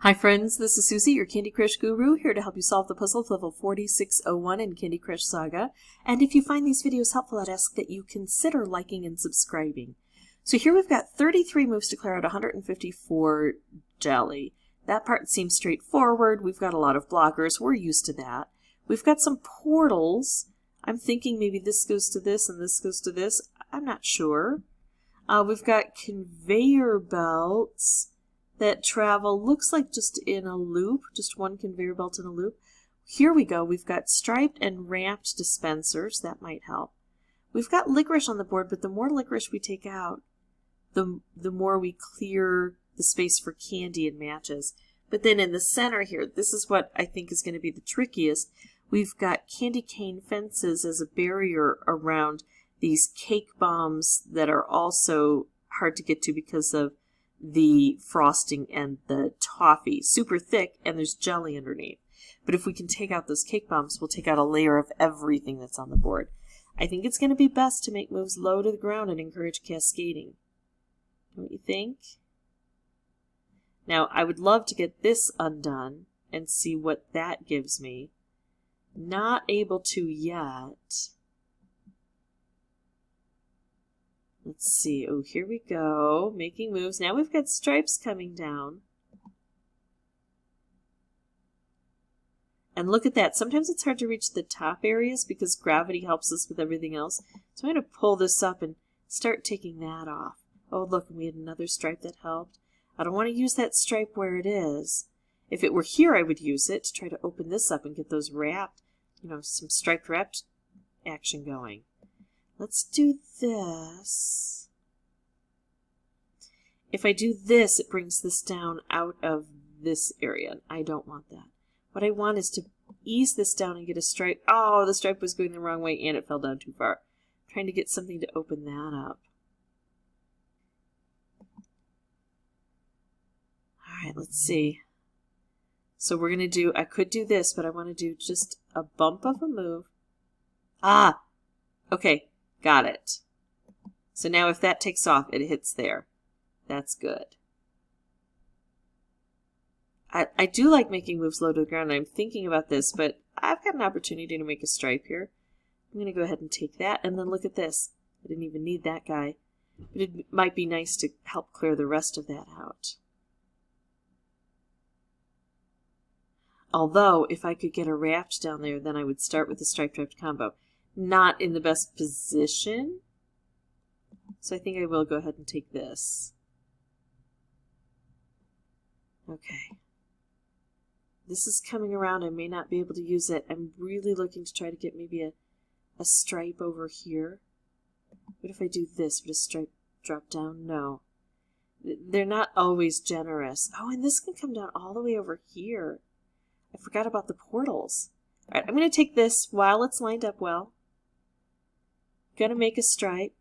Hi friends, this is Suzy, your Candy Crush guru, here to help you solve the puzzle of level 4601 in Candy Crush Saga. And if you find these videos helpful, I'd ask that you consider liking and subscribing. So here we've got 33 moves to clear out 154 jelly. That part seems straightforward. We've got a lot of blockers. We're used to that. We've got some portals. I'm thinking maybe this goes to this and this goes to this. I'm not sure. We've got conveyor belts that travel, looks like just in a loop, just one conveyor belt in a loop. Here we go. We've got striped and wrapped dispensers. That might help. We've got licorice on the board, but the more licorice we take out, the more we clear the space for candy and matches. But then in the center here, this is what I think is going to be the trickiest. We've got candy cane fences as a barrier around these cake bombs that are also hard to get to because of the frosting and the toffee. Super thick, and there's jelly underneath. But if we can take out those cake bombs, we'll take out a layer of everything that's on the board. I think it's going to be best to make moves low to the ground and encourage cascading. Don't you think? Now, I would love to get this undone and see what that gives me. Not able to yet. Let's see. Oh, here we go. Making moves. Now we've got stripes coming down. And look at that. Sometimes it's hard to reach the top areas because gravity helps us with everything else. So I'm going to pull this up and start taking that off. Oh, look, we had another stripe that helped. I don't want to use that stripe where it is. If it were here, I would use it to try to open this up and get those wrapped, some striped wrapped action going. Let's do this. If I do this, it brings this down out of this area. I don't want that. What I want is to ease this down and get a stripe. Oh, the stripe was going the wrong way and it fell down too far. I'm trying to get something to open that up. All right, let's see. So we're going to do, I could do this, but I want to do just a bump of a move. Ah, okay. Got it. So now if that takes off, it hits there. That's good. I do like making moves low to the ground. I'm thinking about this, but I've got an opportunity to make a stripe here. I'm going to go ahead and take that, and then look at this. I didn't even need that guy. But it might be nice to help clear the rest of that out. Although, if I could get a wrapped down there, then I would start with the striped wrapped combo. Not in the best position. So I think I will go ahead and take this. Okay. This is coming around. I may not be able to use it. I'm really looking to try to get maybe a stripe over here. What if I do this? Would a stripe drop down? No. They're not always generous. Oh, and this can come down all the way over here. I forgot about the portals. All right, I'm going to take this while it's lined up well. Going to make a stripe.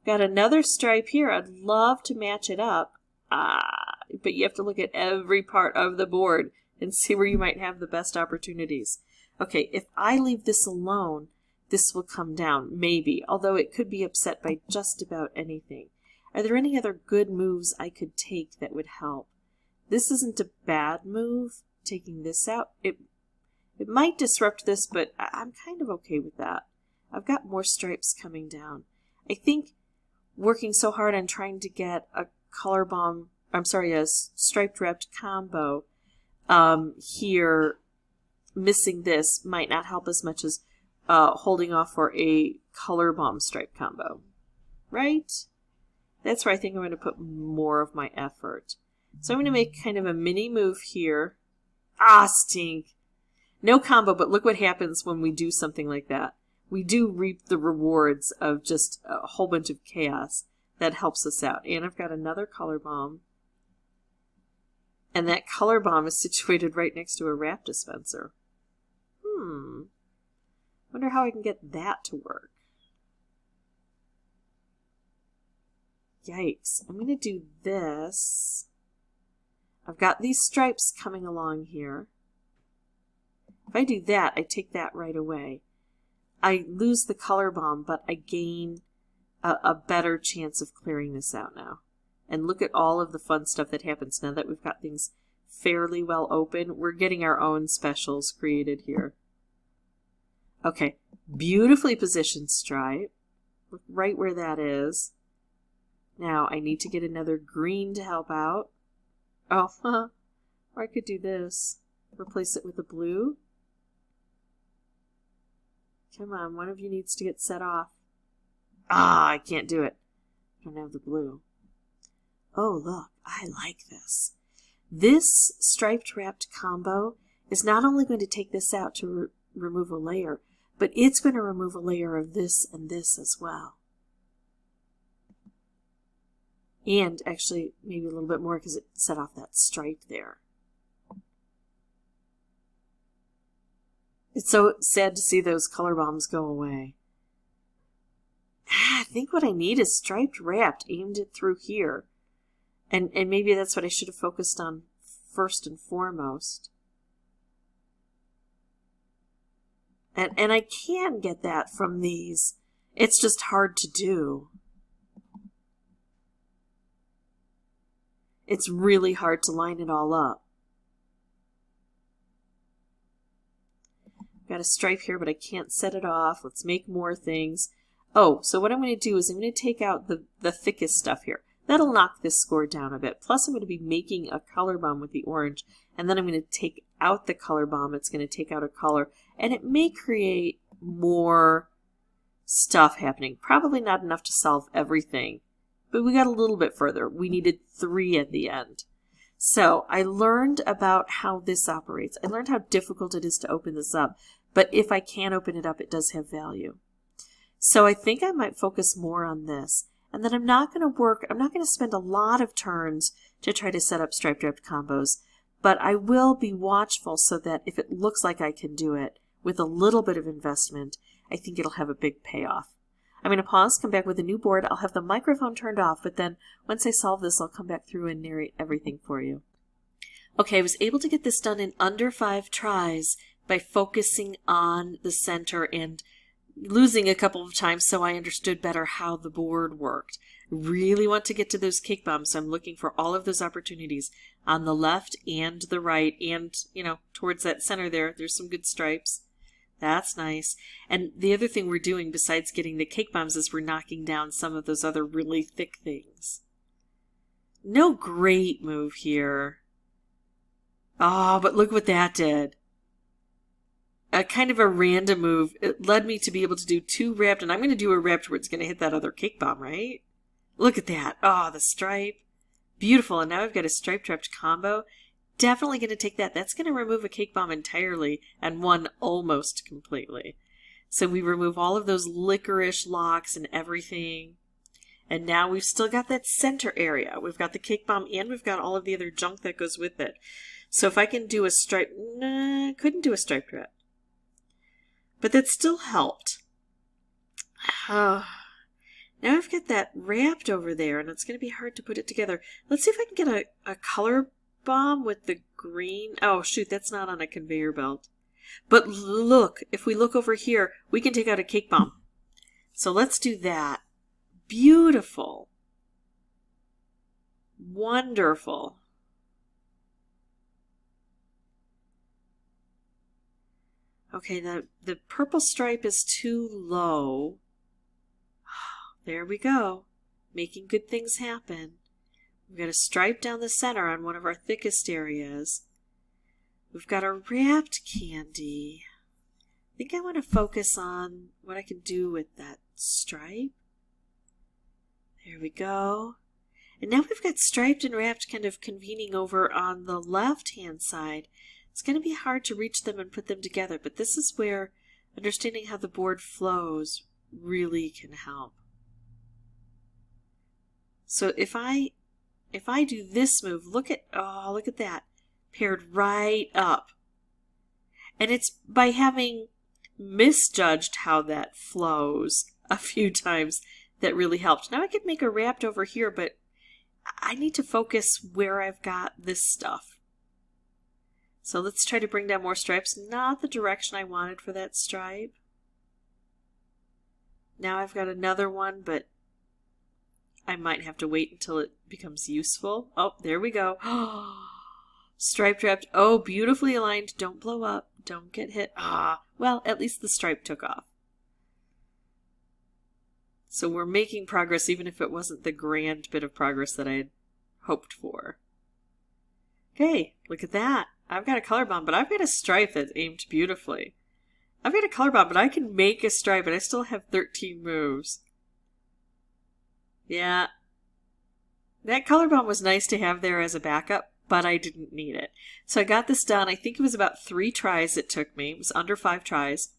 Got another stripe here. I'd love to match it up. But you have to look at every part of the board and see where you might have the best opportunities. Okay, if I leave this alone, this will come down, maybe, although it could be upset by just about anything. Are there any other good moves I could take that would help? This isn't a bad move, taking this out. It might disrupt this, but I'm kind of okay with that. I've got more stripes coming down. I think working so hard on trying to get a a striped wrapped combo here, missing this might not help as much as holding off for a color bomb stripe combo. Right? That's where I think I'm going to put more of my effort. So I'm going to make kind of a mini move here. Ah, stink. No combo, but look what happens when we do something like that. We do reap the rewards of just a whole bunch of chaos. That helps us out. And I've got another color bomb. And that color bomb is situated right next to a wrap dispenser. Wonder how I can get that to work. Yikes. I'm going to do this. I've got these stripes coming along here. If I do that, I take that right away. I lose the color bomb, but I gain a better chance of clearing this out now. And look at all of the fun stuff that happens now that we've got things fairly well open. We're getting our own specials created here. Okay, beautifully positioned stripe. Look right where that is. Now I need to get another green to help out. Oh, or I could do this. Replace it with a blue. Come on, one of you needs to get set off. Ah, I can't do it. I don't have the blue. Oh, look, I like this. This striped wrapped combo is not only going to take this out to remove a layer, but it's going to remove a layer of this and this as well. And actually, maybe a little bit more because it set off that stripe there. It's so sad to see those color bombs go away. I think what I need is striped wrapped, aimed it through here. And maybe that's what I should have focused on first and foremost. And I can get that from these. It's just hard to do. It's really hard to line it all up. Got a stripe here, but I can't set it off. Let's make more things. Oh, so what I'm going to do is I'm going to take out the thickest stuff here. That'll knock this score down a bit. Plus I'm going to be making a color bomb with the orange, and then I'm going to take out the color bomb. It's going to take out a color, and it may create more stuff happening. Probably not enough to solve everything, but we got a little bit further. We needed 3 at the end. So I learned about how this operates. I learned how difficult it is to open this up, but if I can open it up, it does have value. So I think I might focus more on this. And then I'm not going to spend a lot of turns to try to set up striped wrapped combos, but I will be watchful so that if it looks like I can do it with a little bit of investment, I think it'll have a big payoff. I'm going to pause, come back with a new board. I'll have the microphone turned off, but then once I solve this, I'll come back through and narrate everything for you. Okay, I was able to get this done in under 5 tries by focusing on the center and losing a couple of times so I understood better how the board worked. Really want to get to those cake bombs, so I'm looking for all of those opportunities on the left and the right, and, you know, towards that center there's some good stripes. That's nice. And the other thing we're doing besides getting the cake bombs is we're knocking down some of those other really thick things. No great move here. Oh, but look what that did. A kind of a random move. It led me to be able to do 2 wrapped, and I'm going to do a wrapped where it's going to hit that other cake bomb, right? Look at that. Oh, the stripe. Beautiful. And now I've got a striped wrapped combo. Definitely going to take that. That's going to remove a cake bomb entirely and one almost completely. So we remove all of those licorice locks and everything. And now we've still got that center area. We've got the cake bomb and we've got all of the other junk that goes with it. So if I can do a stripe, nah, couldn't do a striped wrap. But that still helped. Now I've got that wrapped over there, and it's going to be hard to put it together. Let's see if I can get a color bomb with the green. Oh, shoot, that's not on a conveyor belt. But look, if we look over here, we can take out a cake bomb. So let's do that. Beautiful. Wonderful. Okay, the purple stripe is too low. There we go. Making good things happen. We've got a stripe down the center on one of our thickest areas. We've got a wrapped candy. I think I want to focus on what I can do with that stripe. There we go. And now we've got striped and wrapped kind of convening over on the left-hand side. It's going to be hard to reach them and put them together, but this is where understanding how the board flows really can help. So if I do this move, look at that, paired right up. And it's by having misjudged how that flows a few times that really helped. Now I could make a wrapped over here, but I need to focus where I've got this stuff. So let's try to bring down more stripes. Not the direction I wanted for that stripe. Now I've got another one, but I might have to wait until it becomes useful. Oh, there we go. Stripe wrapped. Oh, beautifully aligned. Don't blow up. Don't get hit. Well, at least the stripe took off. So we're making progress, even if it wasn't the grand bit of progress that I had hoped for. Okay, look at that. I've got a color bomb, but I've got a stripe that's aimed beautifully. I've got a color bomb, but I can make a stripe, and I still have 13 moves. Yeah. That color bomb was nice to have there as a backup, but I didn't need it. So I got this done. I think it was about 3 tries it took me. It was under 5 tries.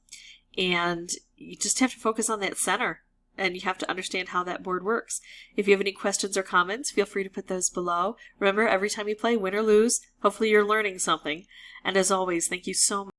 And you just have to focus on that center. And you have to understand how that board works. If you have any questions or comments, feel free to put those below. Remember, every time you play, win or lose, hopefully you're learning something. And as always, thank you so much